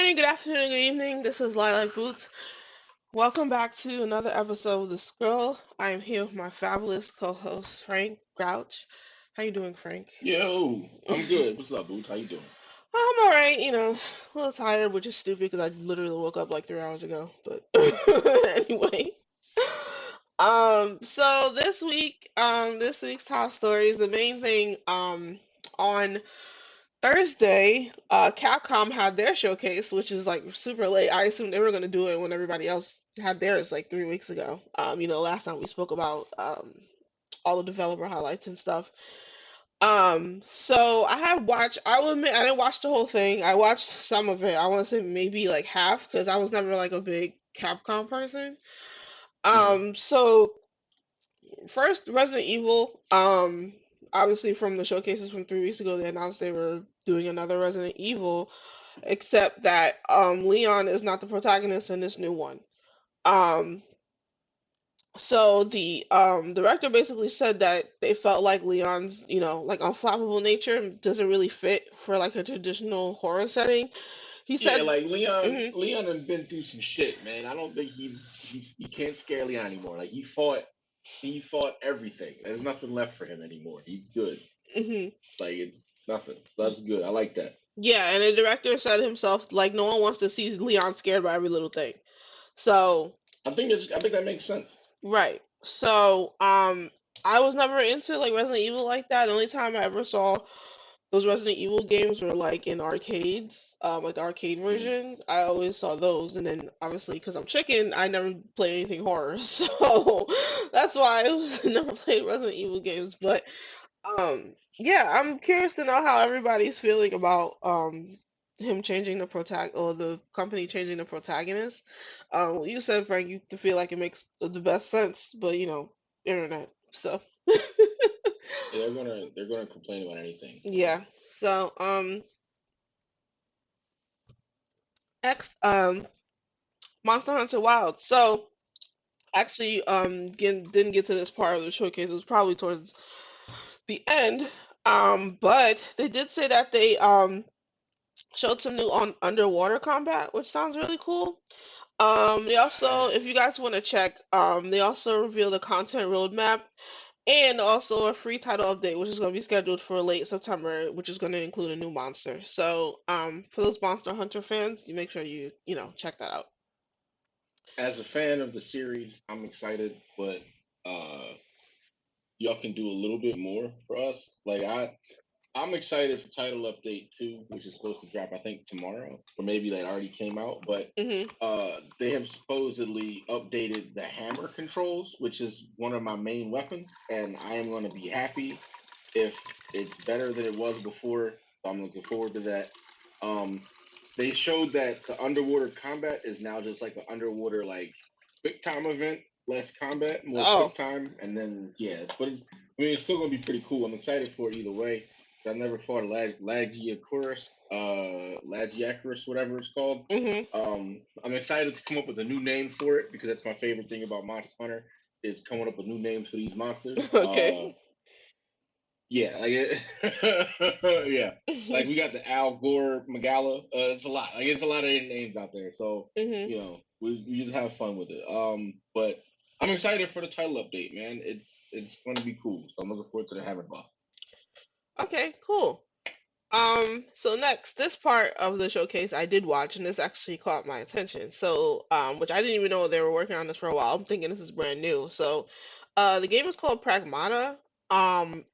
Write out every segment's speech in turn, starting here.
morning, good afternoon, good evening. This is Lilac Boots. Welcome back to another episode of The Scroll. I am here with my fabulous co-host Frank Grouch. How you doing, Frank? Yo, I'm good. What's up, Boots? How you doing? I'm all right. A little tired, which is stupid because I literally woke up like 3 hours ago. But anyway, so this week's top stories. The main thing, on Thursday, Capcom had their showcase, which is like super late. I assumed they were gonna do it when everybody else had theirs like 3 weeks ago. Last time we spoke about all the developer highlights and stuff. So I will admit I didn't watch the whole thing. I watched some of it. I want to say maybe like half because I was never like a big Capcom person. Hmm. So first Resident Evil, obviously from the showcases from 3 weeks ago, they announced they were doing another Resident Evil, except that Leon is not the protagonist in this new one. Um, so the director basically said that they felt like Leon's, like unflappable nature doesn't really fit for like a traditional horror setting. He Yeah, said, like Leon. mhm, Leon done been through some shit, man. I don't think he can't scare Leon anymore. Like he fought everything. There's nothing left for him anymore. He's good. mhm. Like it's nothing. That's good. I like that. Yeah, and the director said himself like no one wants to see Leon scared by every little thing. So I think that makes sense. right. So, I was never into like Resident Evil like that. The only time I ever saw those Resident Evil games were like in arcades, like the arcade Mm. versions. I always saw those, and then obviously because I'm chicken, I never play anything horror, so that's why I never played Resident Evil games. But yeah, I'm curious to know how everybody's feeling about him changing the or the company changing the protagonist. You said Frank, you feel like it makes the best sense, but internet. So Yeah, they're gonna complain about anything. yeah. So next Monster Hunter Wild. So actually didn't get to this part of the showcase. It was probably towards the end. But they did say that they showed some new on underwater combat, which sounds really cool. They also, if you guys want to check, they also revealed a content roadmap and also a free title update, which is going to be scheduled for late September, which is going to include a new monster. So, for those Monster Hunter fans, you make sure you check that out. As a fan of the series, I'm excited, but y'all can do a little bit more for us. I'm excited for Title Update 2, which is supposed to drop I think tomorrow, or maybe that already came out. But Hmm. they have supposedly updated the hammer controls, which is one of my main weapons, and I am going to be happy if it's better than it was before. So I'm looking forward to that. Um, they showed that the underwater combat is now just like an underwater like quick time event, less combat, more quick Oh, time, and then yeah. I mean, it's still gonna be pretty cool. I'm excited for it either way. I never fought a Lagiacorus, whatever it's called. hmm. I'm excited to come up with a new name for it because that's my favorite thing about Monster Hunter is coming up with new names for these monsters. Okay. Yeah, yeah, like we got the Al Gore Magala. It's a lot. Like it's a lot of names out there. So Hmm. we just have fun with it. But I'm excited for the title update, man. It's going to be cool. So I'm looking forward to the Hammer Buff. Okay, cool. So next, this part of the showcase I did watch, and this actually caught my attention. So, which I didn't even know they were working on this for a while. I'm thinking this is brand new. So, the game is called Pragmata.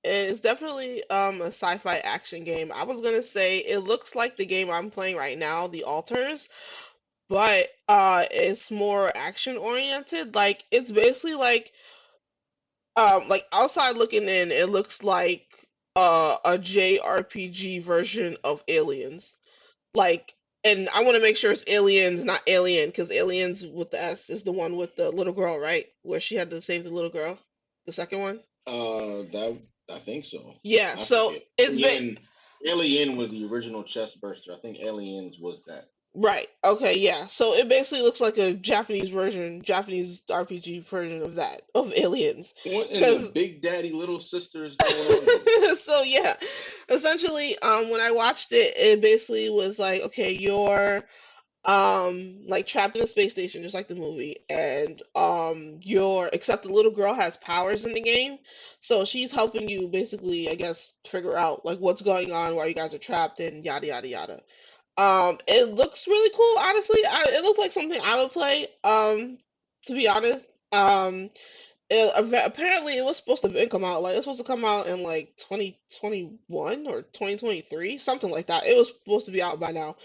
It's definitely a sci-fi action game. I was gonna say it looks like the game I'm playing right now, The Alters, but it's more action oriented. Like it's basically like outside looking in, it looks like a JRPG version of Aliens. Like, and I want to make sure it's Aliens, not Alien, because Aliens with the S is the one with the little girl, right? Where she had to save the little girl, the second one. That I think so. Yeah, I so forget. it's been Alien was the original chest burster. I think Aliens was that. right. Okay, yeah. So it basically looks like a Japanese version, Japanese RPG version of that, of Aliens. What in the Because Big Daddy Little Sister is going on here? so yeah, essentially, when I watched it, it basically was like, okay, like trapped in a space station, just like the movie, and your except the little girl has powers in the game, so she's helping you basically, I guess, figure out like what's going on, why you guys are trapped, and yada yada yada. It looks really cool, honestly. It looks like something I would play. To be honest. Apparently it was supposed to come out like it was supposed to come out in like 2021 or 2023, something like that. It was supposed to be out by now.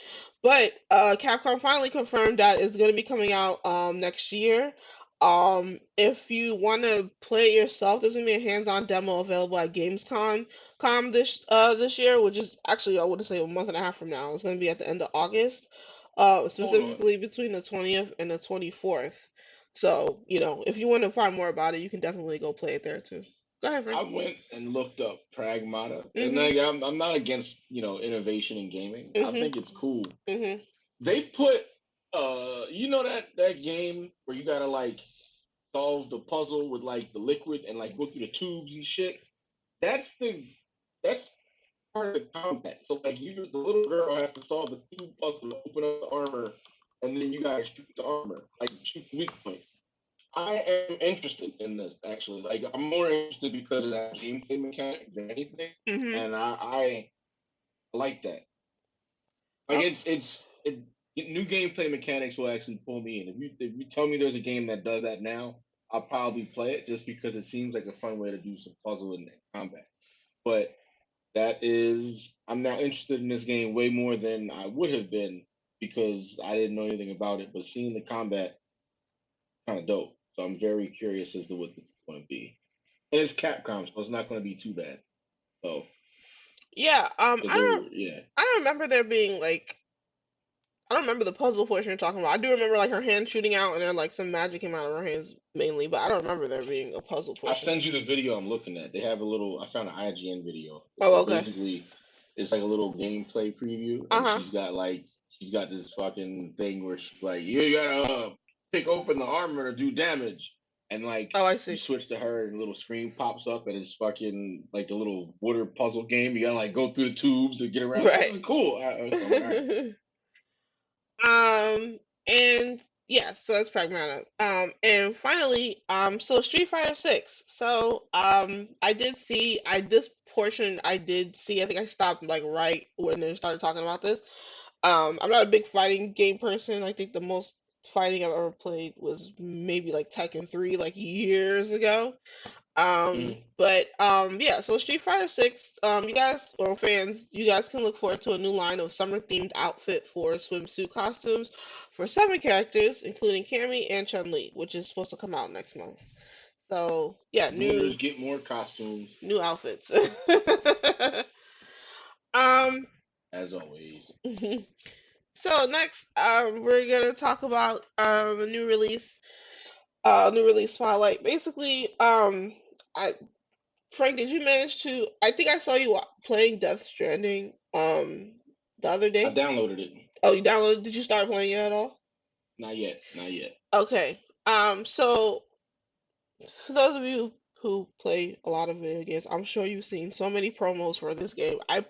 But Capcom finally confirmed that it's going to be coming out next year. If you want to play it yourself, there's going to be a hands-on demo available at Gamescom this year, which is actually I would say a month and a half from now. It's going to be at the end of August, Hold on. specifically between the 20th and the 24th. So, if you want to find more about it, you can definitely go play it there too. Go ahead, I Frank. went and looked up Pragmata, and Mhm. like, I'm not against innovation in gaming. I Mhm. think it's cool. Mhm. They put that game where you gotta like solve the puzzle with like the liquid and like go through the tubes and shit. That's the that's part of the combat. So like the little girl has to solve the tube puzzle to open up the armor, and then you gotta shoot the armor, like shoot the weak point. I am interested in this actually. Like I'm more interested because of that gameplay mechanic than anything, Mhm. and I like that. Like Oh, new gameplay mechanics will actually pull me in. If you tell me there's a game that does that now, I'll probably play it just because it seems like a fun way to do some puzzle and combat. But I'm now interested in this game way more than I would have been because I didn't know anything about it. But seeing the combat kind of dope, so I'm very curious as to what this is going to be. And it's Capcom, so it's not going to be too bad. So yeah. because they're yeah. I don't remember there being like I don't remember the puzzle portion you're talking about. I do remember like her hand shooting out and then like some magic came out of her hands mainly, but I don't remember there being a puzzle I'll portion. send you the video I'm looking at. They have a little. I found an IGN video. Oh, So okay. basically, it's like a little gameplay preview, Uh and huh. she's got this fucking thing where she's like, you gotta pick open the armor to do damage, and like Oh, I you see. switch to her, and a little screen pops up, and it's fucking like the little water puzzle game. You gotta like go through the tubes to get around. This Right. is cool. So I'm like, all right. And yeah, so that's Pragmata. And finally, so Street Fighter 6. So, this portion I did see. I think I stopped like right when they started talking about this. I'm not a big fighting game person. I think the most fighting I've ever played was maybe like Tekken 3, like years ago. Mhm. Yeah, so Street Fighter 6, you guys or fans, you guys can look forward to a new line of summer themed outfit for swimsuit costumes for 7 characters, including Cammy and Chun-Li, which is supposed to come out next month. So yeah, Winners get more costumes, new outfits. um as always. so next we're gonna talk about a new release spotlight. Basically, I Frank, did you manage to? I think I saw you playing Death Stranding the other I day. downloaded it. Oh, you downloaded? Did you start playing it at all? Not yet. Not yet. Okay. So for those of you who play a lot of video games, I'm sure you've seen so many promos for this game. I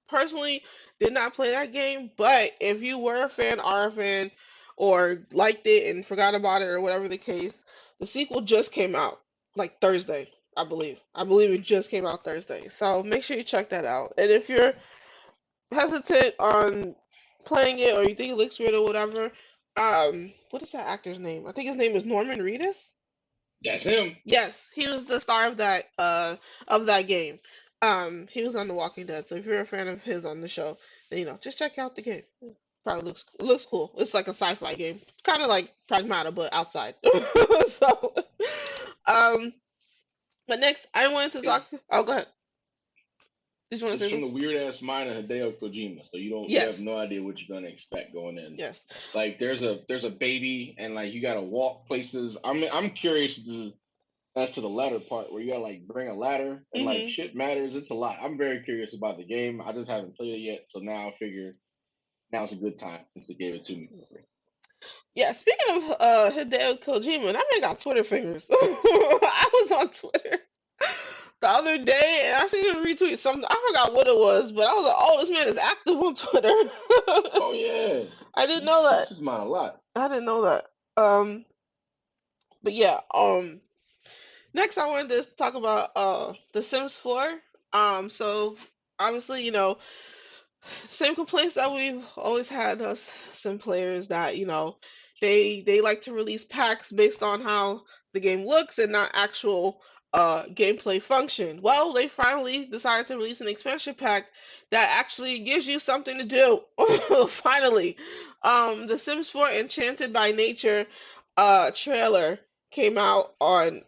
personally did not play that game, but if you were a fan, are a fan, or liked it and forgot about it, or whatever the case, the sequel just came out like Thursday, I believe. I believe it just came out Thursday. So make sure you check that out. And if you're hesitant on playing it or you think it looks weird or whatever, what is that actor's name? I think his name is Norman Reedus. That's him. Yes, he was the star of that game. He was on The Walking Dead. So if you're a fan of his on the show, then just check out the game. Probably looks cool. It's like a sci-fi game, kind of like Pragmata but outside. So, um, but next I wanted to talk. It's Oh, go ahead. Did you want to it's say from something? the weird ass mind of Hideo Kojima, so you have Yes, no idea what you're gonna expect going in. yes. Like there's a baby and like you gotta walk places. I'm curious as to the ladder part where you gotta like bring a ladder and like Mhm. shit matters. It's a lot. I'm very curious about the game. I just haven't played it yet, so now I figure now's a good time since they gave it to me. Yeah, speaking of Hideo Kojima, that man got Twitter fingers. I was on Twitter the other day and I seen him retweet something. I forgot what it was, but I was like, "Oh, this man is active on Twitter." Oh yeah. I didn't He know that. speaks his mind a lot. I didn't know that. Um, but yeah. Next I wanted to talk about The Sims 4. So obviously, same complaints that we've always had us sim players that they like to release packs based on how the game looks and not actual gameplay function. Well, they finally decided to release an expansion pack that actually gives you something to do. Finally, the Sims 4 Enchanted by Nature trailer came out on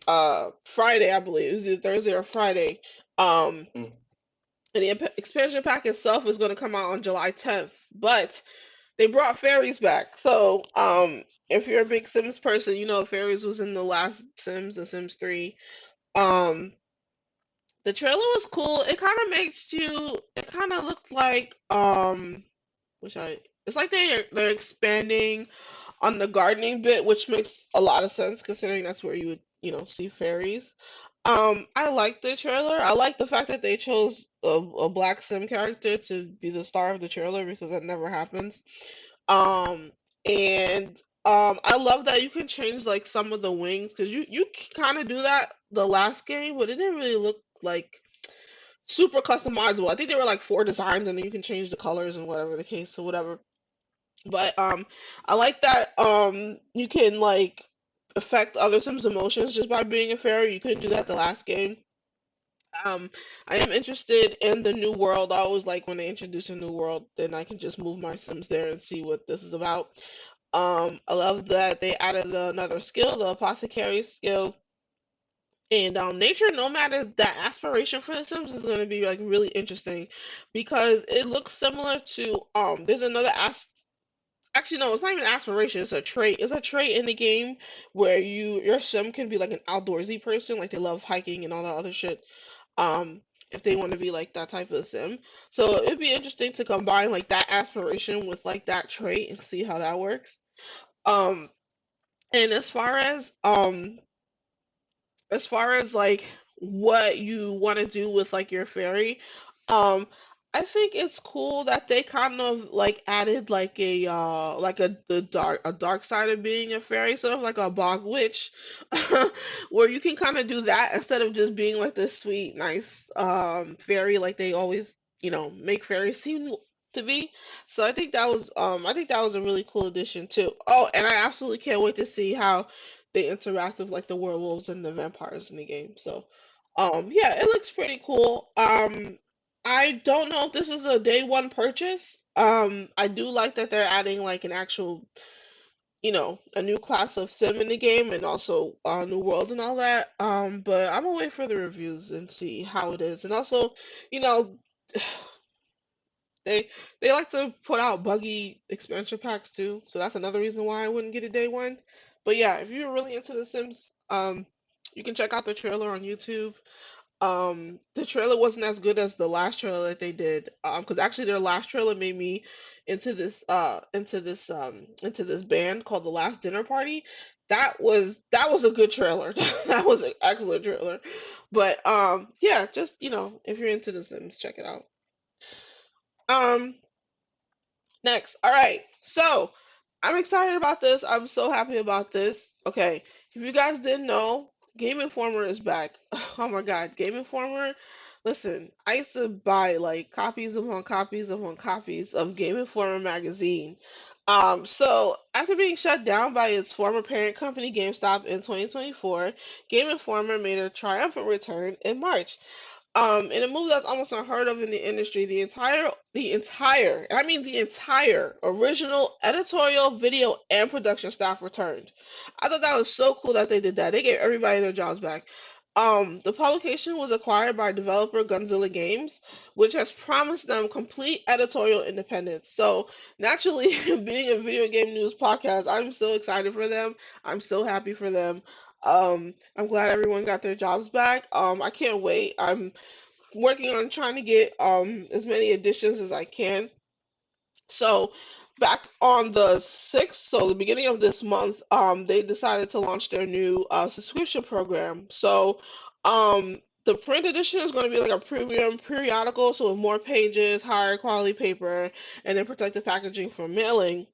Friday, I believe. It was either Thursday or Friday. Um, Mm. and the expansion pack itself is going to come out on July 10th. But they brought Fairies back. So, if you're a big Sims person, you know Fairies was in the last Sims, the Sims 3. Um, the trailer was cool. It kind of makes you. It kind of looked like which I. It's like they're expanding on the gardening bit, which makes a lot of sense considering that's where you would see fairies. I like the trailer. I like the fact that they chose a black sim character to be the star of the trailer because that never happens. Um, and I love that you can change like some of the wings because you kind of do that the last game, but it didn't really look like super customizable. I think there were like four designs, and then you can change the colors and whatever the case or whatever. But I like that you can like affect other Sims' emotions just by being a fairy. You couldn't do that the last game. Um, I am interested in the new world. I always like when they introduce a new world, then I can just move my Sims there and see what this is about. I love that they added another skill, the apothecary skill. And nature nomad is that aspiration for the Sims is going to be like really interesting because it looks similar to there's another actually no, it's not even aspiration, it's a trait. It's a trait in the game where your sim can be like an outdoorsy person, like they love hiking and all that other shit. Um if they want to be like that type of sim. So it'd be interesting to combine like that aspiration with like that trait and see how that works. Um and as far as like what you want to do with like your fairy, um, I think it's cool that they kind of like added like a dark side of being a fairy, sort of like a bog witch, where you can kind of do that instead of just being like this sweet, nice fairy like they always make fairies seem to be. So I think that was a really cool addition too. Oh, and I absolutely can't wait to see how they interact with like the werewolves and the vampires in the game. So, yeah, it looks pretty cool. I don't know if this is a day one purchase. I do like that they're adding like an actual, a new class of sim in the game and also a new world and all that. But I'm gonna wait for the reviews and see how it is. And also, you know, they they like to put out buggy expansion packs too, so that's another reason why I wouldn't get it day one. But yeah, if you're really into The Sims, you can check out the trailer on YouTube. The trailer wasn't as good as the last trailer that they did, because actually their last trailer made me into this band called The Last Dinner Party. That was a good trailer. That was an excellent trailer. But yeah, just if you're into The Sims, check it out. Um, Next. All right. So I'm excited about this. I'm so happy about this. Okay. If you guys didn't know, Game Informer is back. Oh my God. Game Informer. Listen, I used to buy like copies upon copies upon copies of Game Informer magazine. So after being shut down by its former parent company GameStop in 2024, Game Informer made a triumphant return in March. In a move that's almost unheard of in the industry, and I mean the entire original editorial, video, and production staff returned. I thought that was so cool that they did that. They gave everybody their jobs back. The publication was acquired by developer Gunzilla Games, which has promised them complete editorial independence. So naturally, being a video game news podcast, I'm so excited for them. I'm so happy for them. I'm glad everyone got their jobs back. I can't wait. I'm working on trying to get as many editions as I can. So back on the 6th, so the beginning of this month, they decided to launch their new subscription program. So the print edition is going to be like a premium periodical, so with more pages, higher quality paper, and then protective packaging for mailing.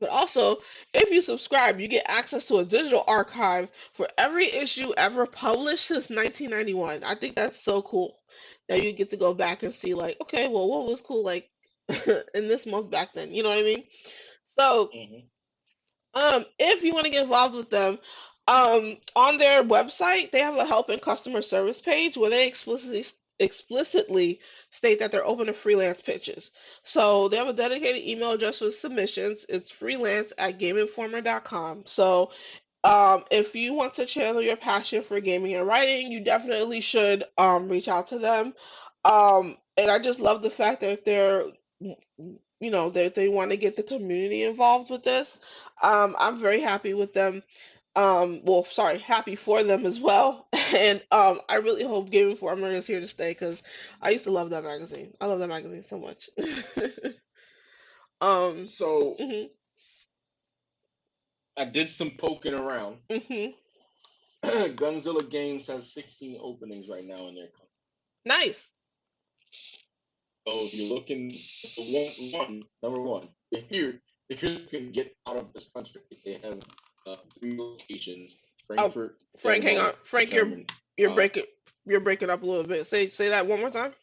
But also, if you subscribe, you get access to a digital archive for every issue ever published since 1991. I think that's so cool that you get to go back and see, like, okay, well, what was cool, like, in this month back then? You know what I mean? So, Hmm. if you want to get involved with them, on their website, they have a help and customer service page where they explicitly state that they're open to freelance pitches. So they have a dedicated email address for submissions. It's freelance at gameinformer.com. So if you want to channel your passion for gaming and writing, you definitely should reach out to them. And I just love the fact that they're, that they want to get the community involved with this. I'm very happy with them. Well, sorry, happy for them as well. And I really hope Game Informer is here to stay because I used to love that magazine. I love that magazine so much. um, So mhm, I did some poking around. mhm, Gunzilla Games has 16 openings right now in their company. nice. So if you're looking, so number one, if you're looking to get out of this country, they have three locations: Oh, Frankfurt, Frank, hang on. Denmark, Frank, Germany. you're Uh, breaking you're breaking up a little bit. Say that one more time.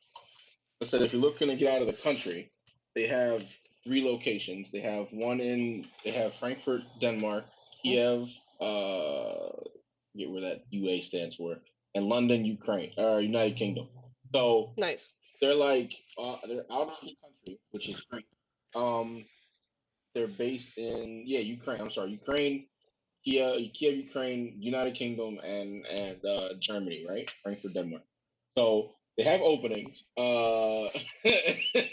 I said if you're looking to get out of the country, they have three locations. They have Frankfurt, Denmark, Mm, Kiev, get where that UA stands for, and London, Ukraine, or United Kingdom. So nice. they're out of the country, which is great. Um, they're based in Ukraine. I'm sorry, Ukraine, Kiev, Ukraine, United Kingdom, and Germany, right? Frankfurt, Denmark. So they have openings,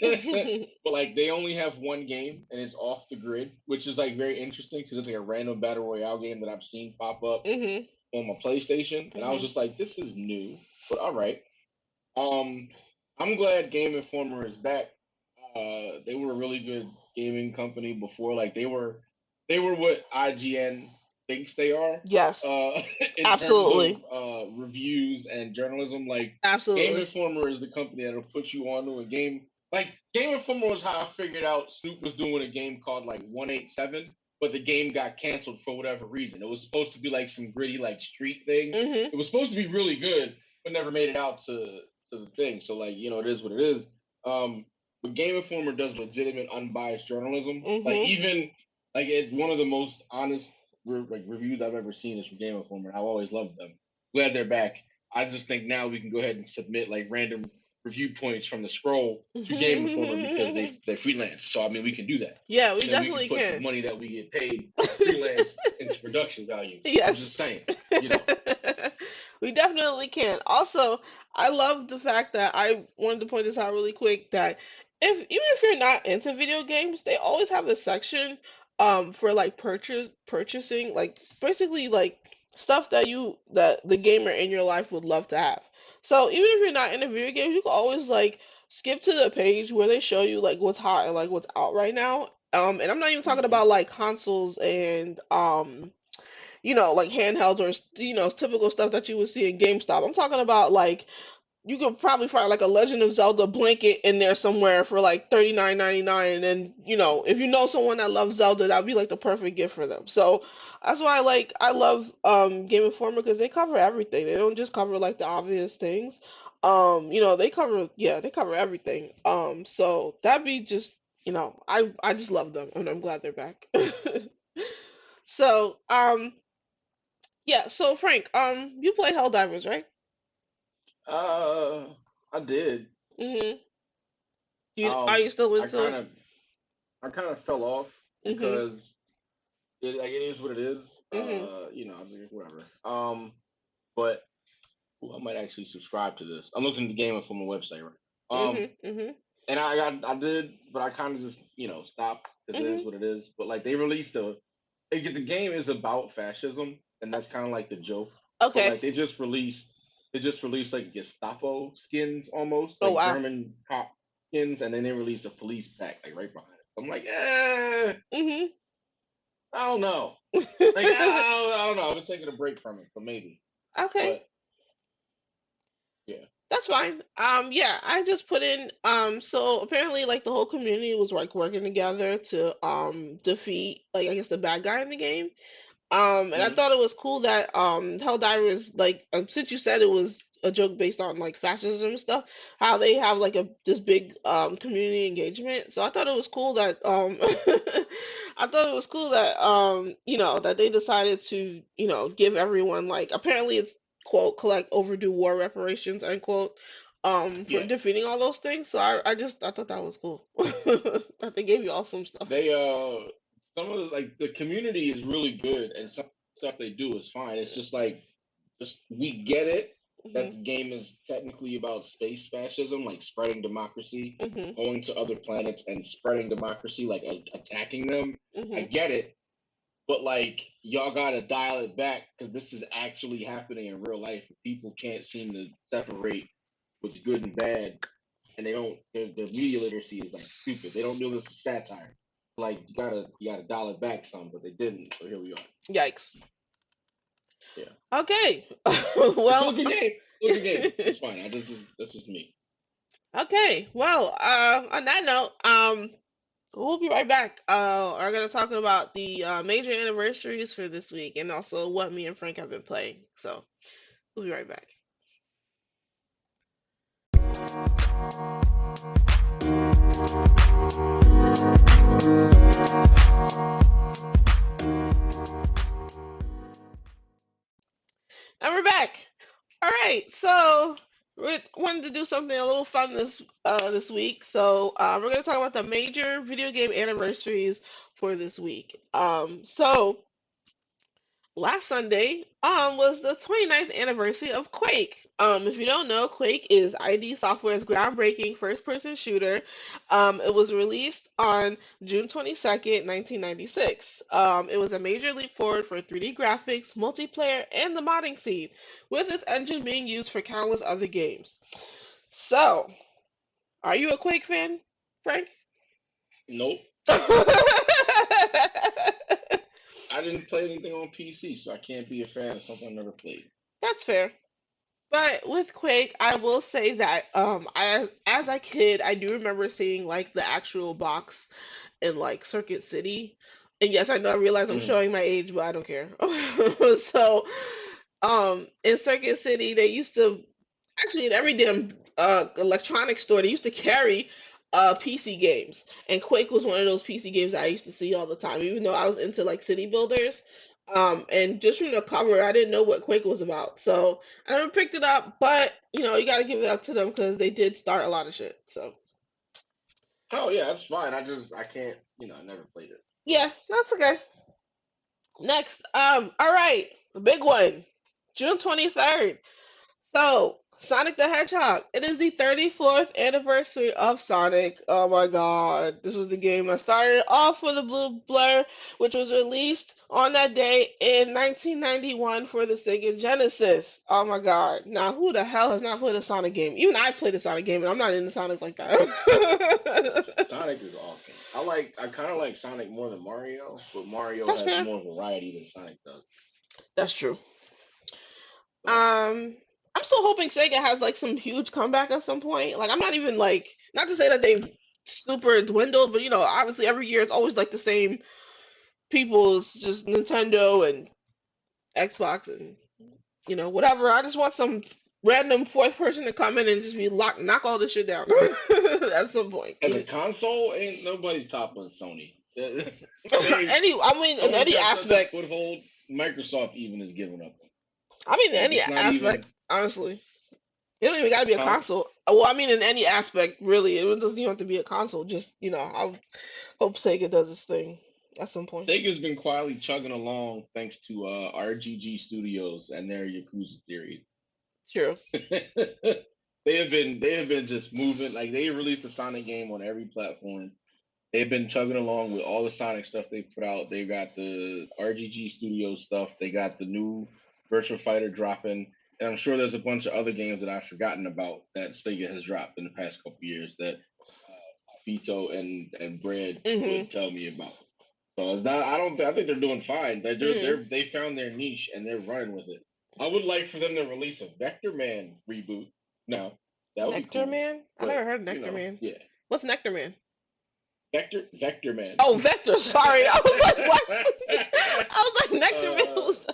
Mhm, but like they only have one game and it's off the grid, which is like very interesting because it's like a random battle royale game that I've seen pop up mhm, on my PlayStation, and I was mhm. just like, this is new, but all right. Um, I'm glad Game Informer is back. They were a really good gaming company before. Like they were what IGN thinks they are. Yes, In terms of absolutely, reviews and journalism. Like Game absolutely. Informer is the company that'll put you onto a game. Like Game Informer was how I figured out Snoop was doing a game called like 187, but the game got canceled for whatever reason. It was supposed to be like some gritty like street thing. Mhm, It was supposed to be really good, but never made it out to the thing. So like it is what it is. Um, but Game Informer does legitimate, unbiased journalism. Like mhm. even like it's one of the most honest reviews I've ever seen is from Game Informer. I've always loved them. Glad they're back. I just think now we can go ahead and submit like random review points from the scroll to Game Informer because they're freelance. So I mean we can do that, Yeah, we and then we can definitely put the can. money that we get paid freelance into production value. I'm Yes. just saying, you know. We definitely can. Also, I love the fact that I wanted to point this out really quick that even if you're not into video games, they always have a section for like purchasing like basically like stuff that the gamer in your life would love to have. So even if you're not into video games, you can always like skip to the page where they show you like what's hot and like what's out right now. And I'm not even talking Hmm. about like consoles and like handhelds or typical stuff that you would see in GameStop. I'm talking about like you could probably find like a Legend of Zelda blanket in there somewhere for like 39.99, and then if you know someone that loves Zelda, that'd be like the perfect gift for them. So that's why I love Game Informer because they cover everything. They don't just cover like the obvious things. They cover everything. So that'd be just I just love them and I'm glad they're back. So yeah, so Frank, you play Helldivers, right? Uh, I did. Mm-hmm. Are you still I into kind it? of I kind of fell off Mm-hmm. because it is what it is. Mm-hmm. I'm like, whatever. But ooh, I might actually subscribe to this. I'm looking at the game from a website, right? Mm-hmm. Mm-hmm. And I did, but I kind of just stopped because it is Mm-hmm. what it is. But like they released the game is about fascism, and that's kind of like the joke. But Okay. like they just released like Gestapo skins almost Oh like wow. German cop skins, and then they released a police pack like right behind it. I'm like, Mm-hmm. I don't know. Like I don't know. I've been taking a break from it, but maybe. Okay. But Yeah. That's fine. Yeah, I just put in so apparently like the whole community was like working together to defeat like I guess the bad guy in the game. And I Hmm. thought it was cool that Helldivers like since you said it was a joke based on like fascism and stuff, how they have like a this big community engagement. So I thought it was cool that I thought it was cool that you know that they decided to you know give everyone like apparently it's quote collect overdue war reparations unquote for Yeah. defeating all those things. So I thought that was cool that they gave you all some stuff. They some of the, like the community is really good, and some stuff they do is fine. It's just like just we get it that Mhm. the game is technically about space fascism, like spreading democracy, Mhm. going to other planets and spreading democracy, like attacking them. I Mhm. get it, but like y'all gotta dial it back because this is actually happening in real life. People can't seem to separate what's good and bad, and they don't. Their media literacy is like stupid. They don't know this is satire. Like you gotta dial it back some, but they didn't. So here we are. Yikes. Yeah, Okay. it's still a Well, good game. Still a good game. It's fine. I just that's just me. okay. Well, on that note, we'll be right back. We're gonna talk about the major anniversaries for this week and also what me and Frank have been playing. So we'll be right back. And we're back. All right. So we wanted to do something a little fun this week. So we're gonna talk about the major video game anniversaries for this week. So last Sunday was the 29th anniversary of Quake. If you don't know, Quake is ID Software's groundbreaking first-person shooter. It was released on June 22nd, 1996. It was a major leap forward for 3D graphics, multiplayer, and the modding scene, with its engine being used for countless other games. So, are you a Quake fan, Frank? Nope. I didn't play anything on PC, so I can't be a fan of something I never played. That's fair. But with Quake, I will say that as a kid, I do remember seeing like the actual box in like Circuit City. And yes, I know I realize I'm Hmm. showing my age, but I don't care. So, in Circuit City, they used to actually in every damn electronic store they used to carry PC games, and Quake was one of those PC games I used to see all the time, even though I was into like city builders. And just from the cover, I didn't know what Quake was about, so I never picked it up. But you know, you got to give it up to them because they did start a lot of shit. So Oh yeah, that's fine. I can't. I never played it. yeah, that's okay. Next, all right, the big one, June 23rd. So, Sonic the Hedgehog. It is the 34th anniversary of Sonic. Oh my god. This was the game that started off with the Blue Blur, which was released on that day in 1991 for the Sega Genesis. Oh my god. Now, who the hell has not played a Sonic game? Even I played a Sonic game, and I'm not into Sonic like that. Sonic is awesome. I kind of like Sonic more than Mario, but Mario That's has fair. more variety than Sonic does. That's true. So, I'm still hoping Sega has like some huge comeback at some point. Like I'm not even like not to say that they've super dwindled, but you know, obviously every year it's always like the same people's just Nintendo and Xbox and you know, whatever. I just want some random fourth person to come in and just be knock all this shit down at some point. as a console, ain't nobody's topping Sony. they I mean in Sony's any got such a aspect. foothold. Microsoft even is giving up. I mean in Like any it's not aspect, even, honestly. It don't even gotta be a huh? console. Well, I mean in any aspect, really. It doesn't even have to be a console. Just, you know, I hope Sega does its thing at some point. Sega's been quietly chugging along thanks to RGG Studios and their Yakuza series. True. They have been just moving. Like they released a Sonic game on every platform. They've been chugging along with all the Sonic stuff they put out. They got the RGG Studio stuff. They got the new Virtual Fighter dropping, and I'm sure there's a bunch of other games that I've forgotten about that Sega has dropped in the past couple years that Vito and Bread Mhm. would tell me about. So it's not. I don't. I think they're doing fine. Mhm. They found their niche and they're running with it. I would like for them to release a Vector Man reboot. Now that would be Nectar cool, Man? I but never heard of Nectar Man. yeah, What's Nectar Man? Vector Man. Oh, Vector. Sorry, I was like, what? I was like, Nectar Man uh, was.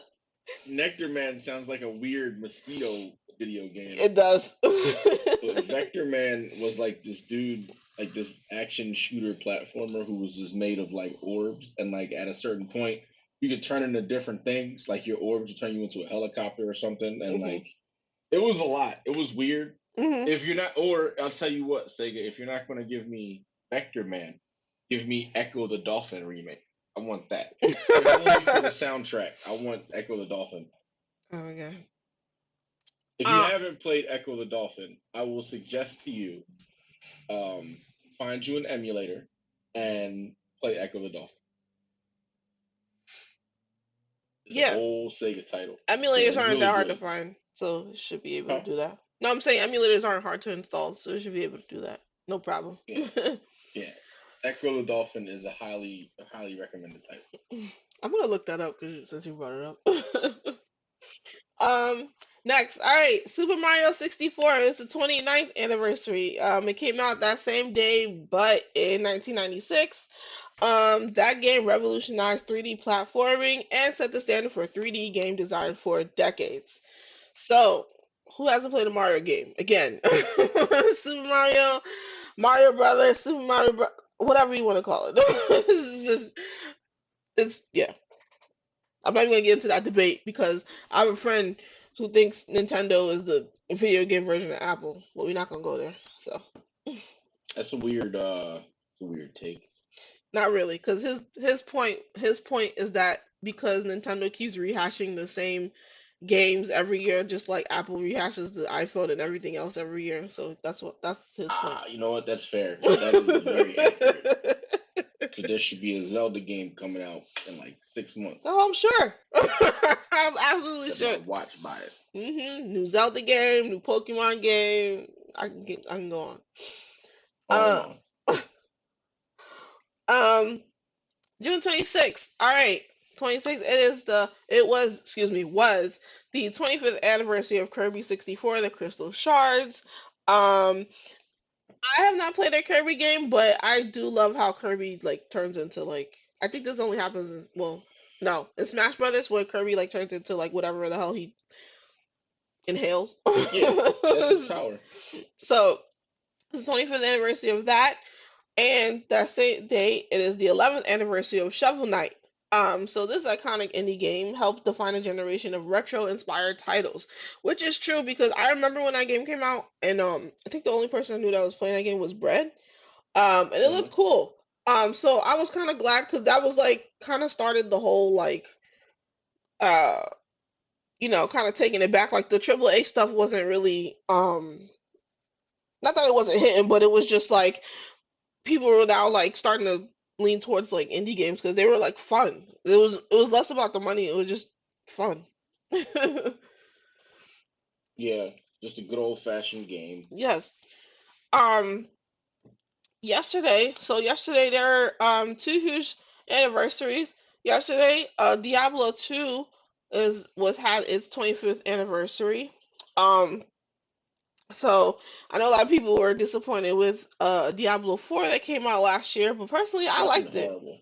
Nectar Man sounds like a weird mosquito video game. It does. But Vector Man was like this dude, like this action shooter platformer who was just made of like orbs, and like at a certain point, you could turn into different things. Like your orbs would turn you into a helicopter or something, and Mhm. like it was a lot. It was weird. Mhm. If you're not, or I'll tell you what, Sega, if you're not going to give me Vector Man, give me Echo the Dolphin remake. I want that. If only for the soundtrack. I want Echo the Dolphin. Oh my god. If you Uh, haven't played Echo the Dolphin, I will suggest to you um, find you an emulator and play Echo the Dolphin. It's an yeah. old Sega title. Emulators It's aren't really that hard to good. find, so it should be able to Huh? do that. No, I'm saying emulators aren't hard to install, so it should be able to do that. No problem. Yeah, yeah. Echo the Dolphin is a highly recommended title. I'm gonna look that up because since you brought it up. um, next, all right, Super Mario 64 is the 29th anniversary. It came out that same day, but in 1996. That game revolutionized 3D platforming and set the standard for 3D game design for decades. So, who hasn't played a Mario game? Again, Super Mario, Mario Brothers, whatever you want to call it. It's just, it's yeah. I'm not even gonna get into that debate because I have a friend who thinks Nintendo is the video game version of Apple. Well, we're not gonna go there. So, That's a weird take. not really, because his point is that because Nintendo keeps rehashing the same games every year, just like Apple rehashes the iPhone and everything else every year. So that's his point. Ah, you know what? That's fair. That is very accurate. But there should be a Zelda game coming out in like 6 months. Oh, I'm sure. I'm absolutely Set sure. my watch by it. New Zelda game, new Pokemon game. I can go on. On and Uh, on. um, June 26th. All right, 26th. Was the 25th anniversary of Kirby 64, the Crystal Shards. Um, I have not played a Kirby game, but I do love how Kirby like turns into like. I think this only happens well, no, in Smash Brothers where Kirby like turns into like whatever the hell he inhales. Yeah, that's his power. So it's the 25th anniversary of that, and that same day it is the 11th anniversary of Shovel Knight. So this iconic indie game helped define a generation of retro-inspired titles, which is true because I remember when that game came out, and I think the only person I knew that was playing that game was Bread. And it Hmm. looked cool. So I was kind of glad because that was like kind of started the whole like uh kind of taking it back. Like the AAA stuff wasn't really not that it wasn't hitting, but it was just like people were now like starting to lean towards like indie games because they were like fun. It was less about the money. It was just fun. Yeah, just a good old fashioned game. Yes. Um. Yesterday there are two huge anniversaries. Yesterday, Diablo II had its 25th anniversary. Um. So I know a lot of people were disappointed with Diablo 4 that came out last year, but personally I Fucking liked it. horrible.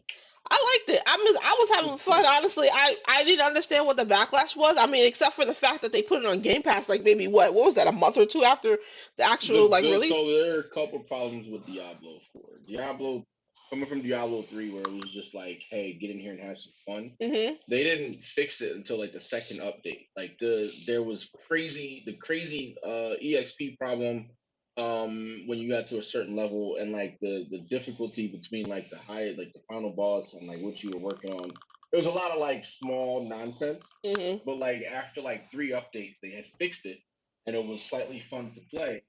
I liked it. I was having fun. Honestly, I didn't understand what the backlash was. I mean, except for the fact that they put it on Game Pass, like maybe what was that, a month or two after the actual like release? So there are a couple problems with Diablo 4. Diablo coming from Diablo 3 where it was just like, hey, get in here and have some fun. Mhm. They didn't fix it until like the second update. Like there was crazy EXP problem when you got to a certain level, and like the difficulty between like the final boss and like what you were working on. There was a lot of like small nonsense, Mhm. but like after like three updates they had fixed it and it was slightly fun to play.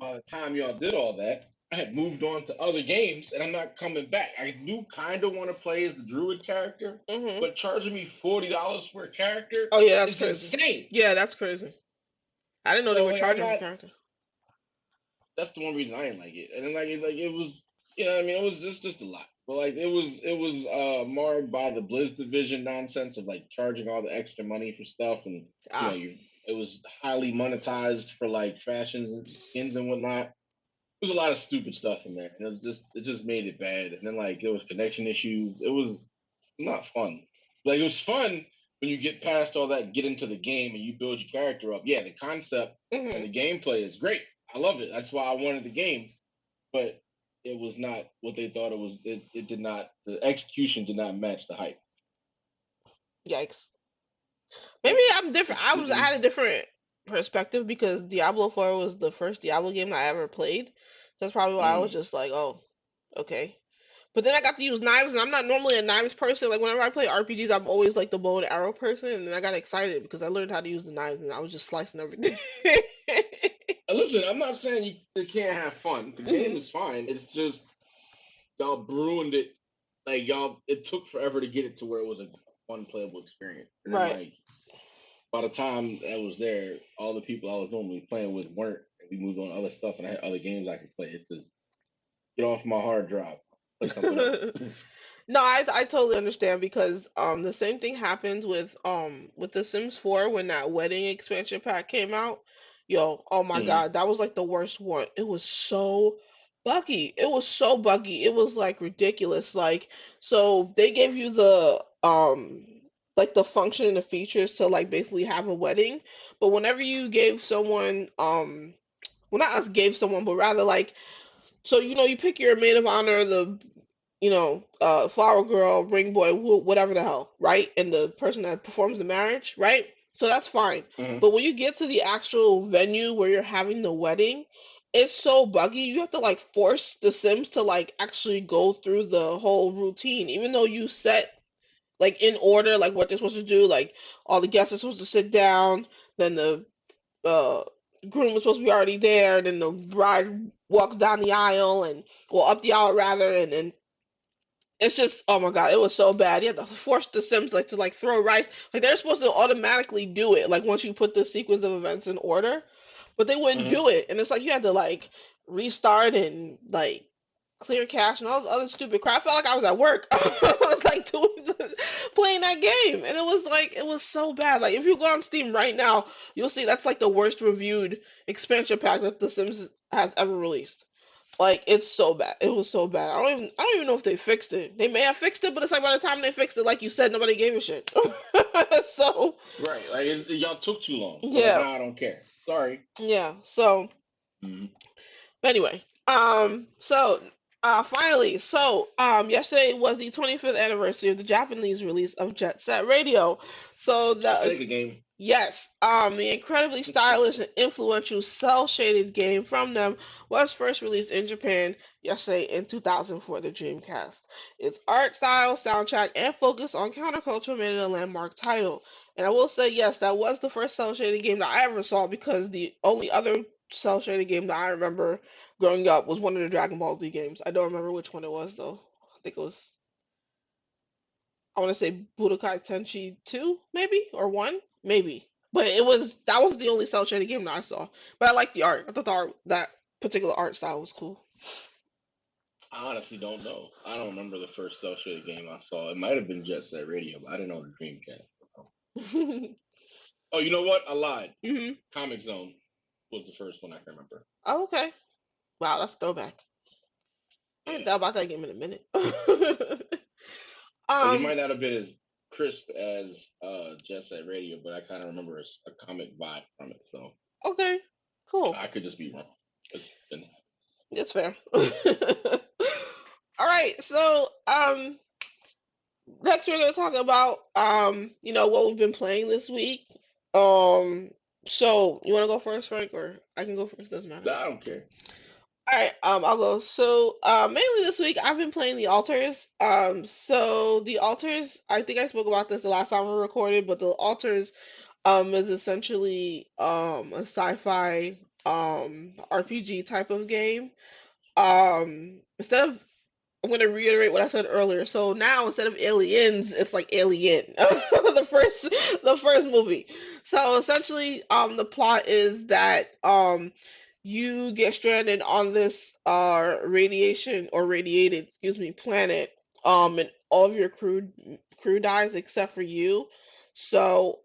By the time y'all did all that, I had moved on to other games and I'm not coming back. I do kind of want to play as the druid character, Mhm. but charging me $40 for a character Oh yeah, that's is crazy. insane. Yeah, that's crazy. I didn't know they So were like I'm charging for not. character. That's the one reason I didn't like it. And then it was, what I mean, it was just a lot. But like it was marred by the Blizz division nonsense of like charging all the extra money for stuff, and you know Ah. you It was highly monetized for like fashions and skins and whatnot. There was a lot of stupid stuff in there, and it just made it bad. And then like there was connection issues. It was not fun. Like it was fun when you get past all that, get into the game, and you build your character up. Yeah, the concept and Hmm. the gameplay is great. I love it. That's why I wanted the game. But it was not what they thought it was. It did not. The execution did not match the hype. Yikes. Maybe Yep. I'm different. Just I didn't. had a different perspective because Diablo 4 was the first Diablo game I ever played. That's probably why I was Mm. just like, oh, okay. But then I got to use knives, and I'm not normally a knives person. Like whenever I play RPGs, I'm always like the bow and arrow person. And then I got excited because I learned how to use the knives, and I was just slicing everything. Listen, I'm not saying you can't have fun. The game Hmm. is fine. It's just y'all ruined it. Like y'all, it took forever to get it to where it was a fun playable experience. And then Right. like by the time I was there, all the people I was normally playing with weren't, and we moved on to other stuff, and I had other games I could play. It just get off my hard drive, play something else. No, I totally understand because the same thing happened with The Sims 4 when that wedding expansion pack came out. Yo, oh my Mm. God, that was like the worst one. It was so buggy. It was so buggy. It was like ridiculous. Like so they gave you the like the function and the features to like basically have a wedding, but whenever you gave someone well not us gave someone, but rather like so you pick your maid of honor, the flower girl, ring boy, whatever the hell, right? And the person that performs the marriage, right? So that's fine. Mm. But when you get to the actual venue where you're having the wedding, it's so buggy. You have to like force the Sims to like actually go through the whole routine, even though you set like in order like what they're supposed to do. Like all the guests are supposed to sit down, then the uh groom is supposed to be already there, then the bride walks down the aisle and well up the aisle rather, and then it's just oh my god, it was so bad. You had to force the Sims like to like throw rice. Like they're supposed to automatically do it, like once you put the sequence of events in order, but they wouldn't Mm. do it, and it's like you had to like restart and like clear cache and all this other stupid crap. I felt like I was at work. I was like playing that game, and it was so bad. Like if you go on Steam right now, you'll see that's like the worst reviewed expansion pack that The Sims has ever released. Like it's so bad. It was so bad. I don't even know if they fixed it. They may have fixed it, but it's like by the time they fixed it, like you said, nobody gave a shit. So Right. Like y'all took too long. So like yeah, now I don't care. Sorry. yeah. So Mm. anyway, finally, yesterday was the 25th anniversary of the Japanese release of Jet Set Radio. So A the Sega game. Yes, the incredibly stylish and influential cel-shaded game from them was first released in Japan yesterday in 2000 for the Dreamcast. Its art style, soundtrack, and focus on counterculture made it a landmark title. And I will say, yes, that was the first cel-shaded game that I ever saw because the only other cel-shaded game that I remember growing up was one of the Dragon Ball Z games. I don't remember which one it was though. I think it was I want to say Budokai Tenchi 2, maybe, or 1, maybe. But that was the only cel shaded game that I saw. But I like the art. I thought that particular art style was cool. I honestly don't know. I don't remember the first cell shaded game I saw. It might have been Jet Set Radio, but I didn't know the Dreamcast. Hmm. Oh, you know what? I lied. Oh, Comic Zone was the first one I can remember. okay. Wow, that's a throwback. I haven't Yeah. thought about that game in a minute. Like it um. might not have been as crisp as Jet Set Radio, but I kind of remember a comic vibe from it. So Okay. Cool. I could just be wrong. It's been, That's fair. All right. So next we're gonna talk about what we've been playing this week. Um, so you wanna go first, Frank, or I can go first? Doesn't matter. I don't care. All right, I'll go. So, mainly this week I've been playing the Alters. So the Alters, I think I spoke about this the last time we recorded, but the Alters, is essentially a sci-fi RPG type of game. Instead of I'm gonna reiterate what I said earlier. So now instead of aliens, it's like Alien, the first movie. So essentially, the plot is that you get stranded on this radiation or radiated, excuse me, planet. And all of your crew dies except for you. So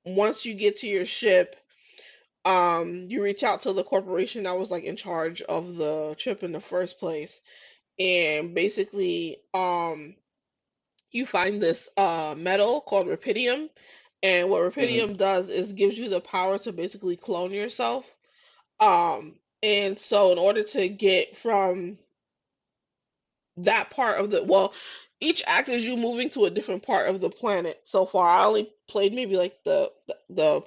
once you get to your ship, you reach out to the corporation that was like in charge of the trip in the first place, and basically, you find this metal called rupidium, and what Hmm. rupidium does is gives you the power to basically clone yourself. And so in order to get from that part of the well, each act is you moving to a different part of the planet. So far, I only played maybe like the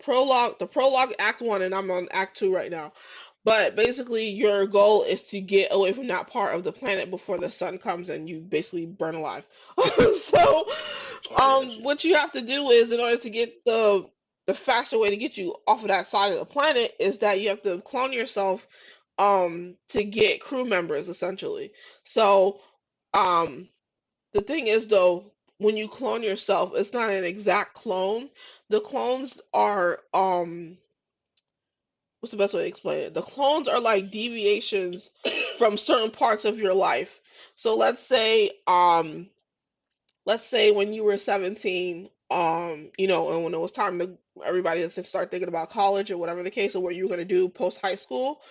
prologue, act one, and I'm on act two right now. But basically, your goal is to get away from that part of the planet before the sun comes and you basically burn alive. So, I got you. what you have to do is, in order to get the faster way to get you off of that side of the planet, is that you have to clone yourself, to get crew members essentially. So, um, the thing is though, when you clone yourself, it's not an exact clone. The clones are what's the best way to explain it? The clones are like deviations from certain parts of your life. So let's say when you were 17, and when it was time to everybody to start thinking about college or whatever the case, or what you were going to do post high school.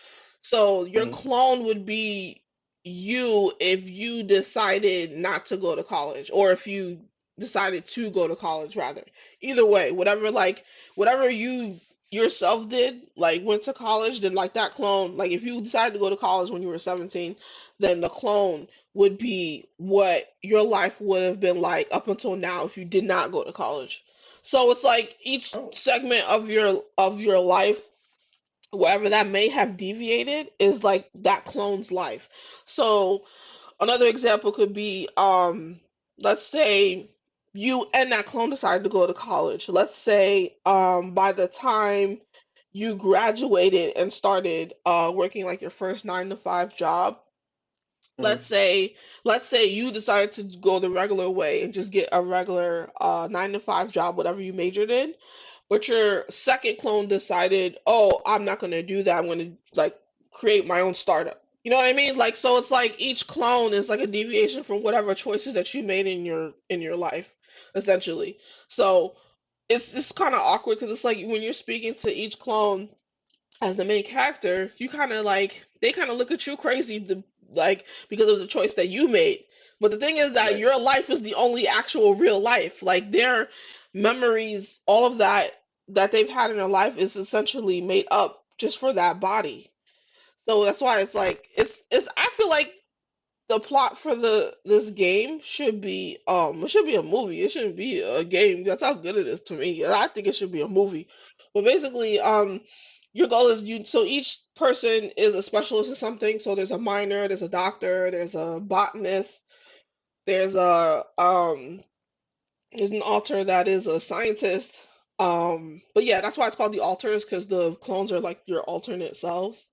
So your Hmm. clone would be you if you decided not to go to college, or if you decided to go to college rather. Either way, whatever you yourself did, like went to college, then like that clone, like if you decided to go to college when you were 17, then the clone would be what your life would have been like up until now if you did not go to college. So it's like each Oh. segment of your life, wherever that may have deviated, is like that clone's life. So another example could be, let's say you and that clone decided to go to college. Let's say by the time you graduated and started working like your first 9 to 5 job, Hmm. let's say you decided to go the regular way and just get a regular 9 to 5 job, whatever you majored in, but your second clone decided, oh, I'm not going to do that, I'm going to like create my own startup. You know what I mean? Like, so it's like each clone is like a deviation from whatever choices that you made in your life, essentially. So it's kind of awkward because it's like when you're speaking to each clone as the main character, you kind of like they kind of look at you crazy, like because of the choice that you made. But the thing is that Right. your life is the only actual real life. Like their memories, all of that they've had in their life is essentially made up just for that body. So that's why it's like it's I feel like the plot for this game should be it should be a movie. It shouldn't be a game. That's how good it is to me. I think it should be a movie. But basically, your goal is you so each person is a specialist in something. So there's a miner, there's a doctor, there's a botanist, there's a there's an alter that is a scientist. But yeah, that's why it's called the alters, because the clones are like your alternate selves.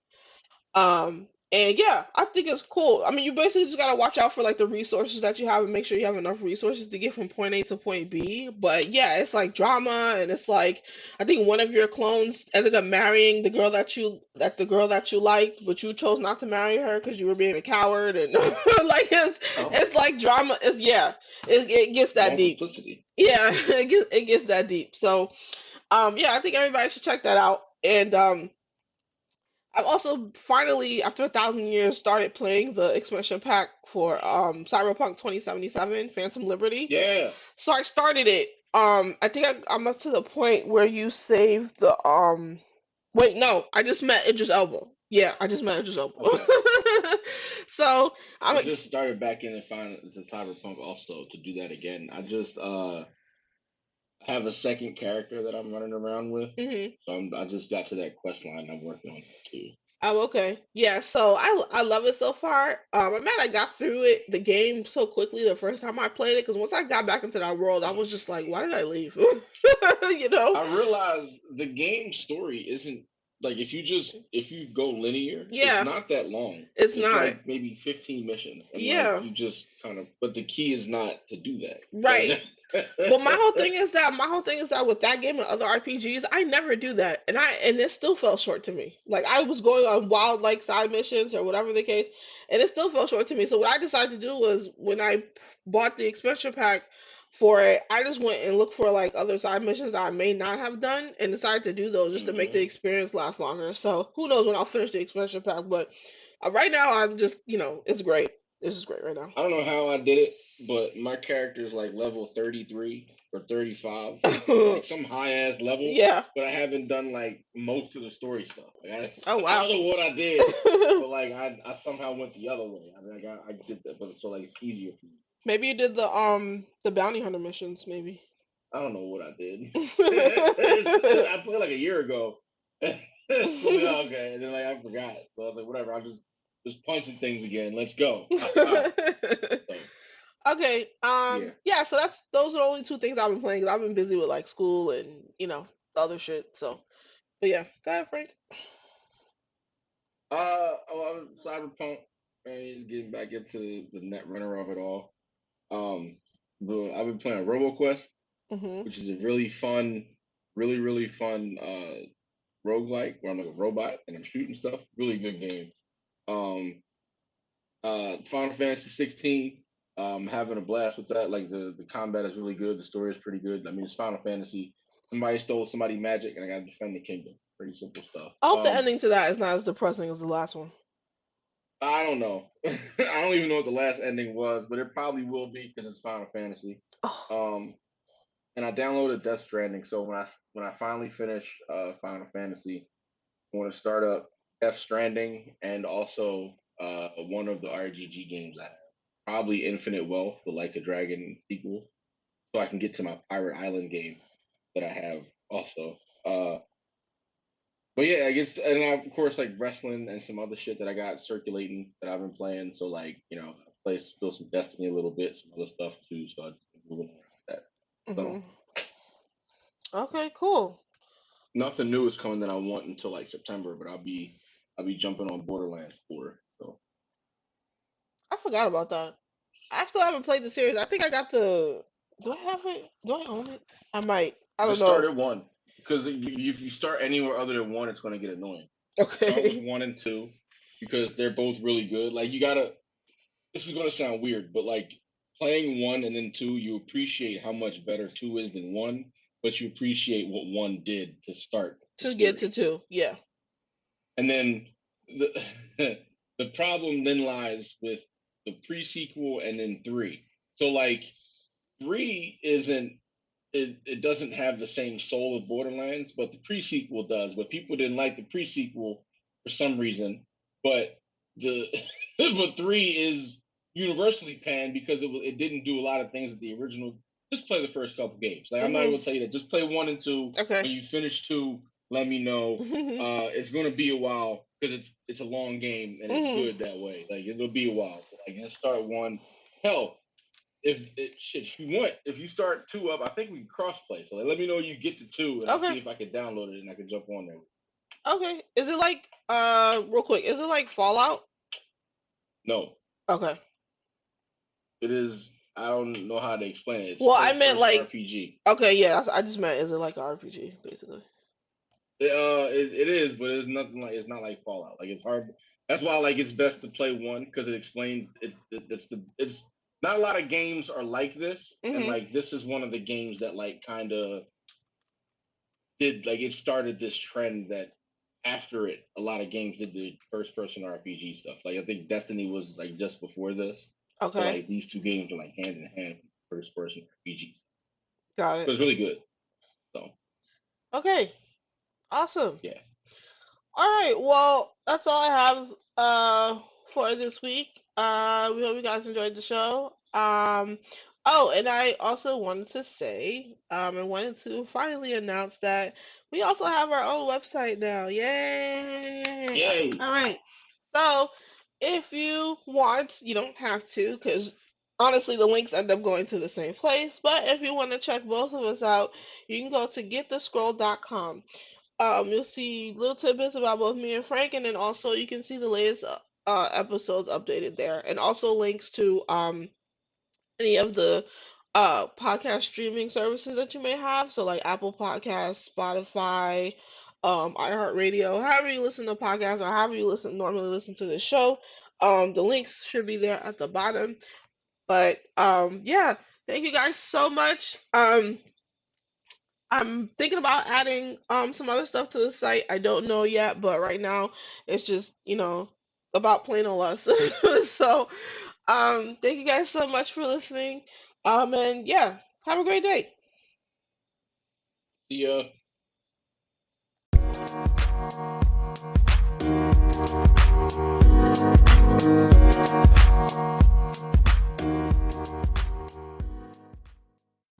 And yeah, I think it's cool. I mean, you basically just gotta watch out for like the resources that you have and make sure you have enough resources to get from point A to point B. But yeah, it's like drama, and it's like I think one of your clones ended up marrying the girl that you liked, but you chose not to marry her because you were being a coward, and like Oh. it's like drama. It's yeah, it gets that deep. Multiplicity. Yeah, it gets that deep. So yeah, I think everybody should check that out. And I've also finally, after 1,000 years, started playing the expansion pack for Cyberpunk 2077, Phantom Liberty. Yeah. So I started it. I think I'm up to the point where you save the Wait, no, I just met Idris Elba. Yeah, I just met Idris Elba. Okay. So I'm I ex just started back in and find the Cyberpunk also to do that again. I just have a second character that I'm running around with, mhm. so I just got to that quest line. I'm working on that too. Oh, okay. Yeah, so I love it so far. I'm mad I got through the game so quickly the first time I played it, because once I got back into that world, I was just like, why did I leave? You know? I realized the game story isn't like if you go linear, it's Yeah, not that long. it's It's not. like maybe 15 missions, and like Yeah, you just kind of. But the key is not to do that. right. But Like, my whole thing is that with that game and other RPGs, I never do that, and it still fell short to me. Like I was going on wild like side missions or whatever the case, and it still fell short to me. So what I decided to do was when I bought the expansion pack for it. I just went and looked for like other side missions that I may not have done and decided to do those just to make the Hmm. experience last longer. So who knows when I'll finish the expansion pack, but right now I'm just, it's great. This is great right now. I don't know how I did it, but my character is like level 33 or 35, like some high ass level. Yeah. But I haven't done like most of the story stuff. Like Oh I wow. don't know what I did, but like I somehow went the other way. I did that, but so like it's easier for me. Maybe you did the bounty hunter missions, maybe. I don't know what I did. I played like a year ago. So like, oh, okay, and then like I forgot. So I was like, whatever. I'm just punching things again. Let's go. So Okay. yeah. Yeah. So those are the only two things I've been playing. 'Cause I've been busy with like school and the other shit. So, but yeah. Go ahead, Frank. Cyberpunk, and getting back into the net runner of it all. Um, I've been playing RoboQuest, Mhm. which is a really fun, really fun roguelike where I'm like a robot and I'm shooting stuff. Really good game. Um, Final Fantasy 16. Having a blast with that. Like the combat is really good. The story is pretty good. I mean, it's Final Fantasy. Somebody stole somebody magic, and I gotta defend the kingdom. Pretty simple stuff. I hope the ending to that is not as depressing as the last one. I don't know. I don't even know what the last ending was, but it probably will be because it's Final Fantasy. Oh. Um, and I downloaded Death Stranding, so when I finally finish Final Fantasy, I want to start up Death Stranding and also one of the RGG games I have, probably Infinite Wealth, the Like a Dragon sequel, so I can get to my Pirate Island game that I have also. But yeah, I guess, and I, of course, like wrestling and some other shit that I got circulating that I've been playing. So like, I play still some Destiny a little bit, some other stuff too. So I've been moving around with that. So Mhm. Okay. Cool. nothing new is coming that I want until like September, but I'll be jumping on Borderlands 4. So I forgot about that. I still haven't played the series. I think I got the. Do I have it? Do I own it? I might. I don't just start know. at one because if you start anywhere other than one, it's going to get annoying. Start with Okay. one and two because they're both really good. Like you gotta this is gonna sound weird, but like playing one and then two, you appreciate how much better two is than one, but you appreciate what one did to start the To get to story. two. Yeah. And then the the problem then lies with the pre-sequel and then three. So like three isn't it doesn't have the same soul of Borderlands, but the pre-sequel does. But people didn't like the pre-sequel for some reason. But the but three is universally panned because it didn't do a lot of things that the original. Just play the first couple games. Like I'm not Mhm. even gonna tell you that. Just play one and two. Okay. When you finish two, let me know. Mhm. It's gonna be a while because it's a long game and it's Mhm. good that way. Like it'll be a while. But like let's start one. Hell, if you want, if you start two up, I think we can cross play. So like, let me know you get to two, and I'll Okay. see if I can download it and I can jump on there. Okay. Is it like real quick? Is it like Fallout? No, Okay. it is. I don't know how to explain it. It's Well, I first meant person like. RPG. Okay, yeah. I just meant is it like an RPG basically? It is, but it's nothing like it's not like Fallout. Like it's hard. That's why like it's best to play one because it explains it's not a lot of games are like this, and Mhm. like this is one of the games that like kind of did like it started this trend that after it, a lot of games did the first person RPG stuff. Like I think Destiny was like just before this, but Okay. like these two games are like hand in hand first person RPGs. Got But it. it's really good. So Okay. Awesome. yeah, All right, well, that's all I have for this week. We hope you guys enjoyed the show. Oh, and I also wanted to say, I wanted to finally announce that we also have our own website now. Yay! yay! All right. So, if you want, you don't have to, because honestly, the links end up going to the same place. But if you want to check both of us out, you can go to getthescroll.com. You'll see little tidbits about both me and Frank, and then also you can see the latest episodes updated there, and also links to any of the podcast streaming services that you may have, so like Apple Podcasts, Spotify, iHeartRadio, however you listen to podcasts or however you normally listen to this show. The links should be there at the bottom. But yeah. Thank you guys so much. I'm thinking about adding some other stuff to the site. I don't know yet, but right now it's just, about plain old us. So, thank you guys so much for listening. And yeah, have a great day. See ya.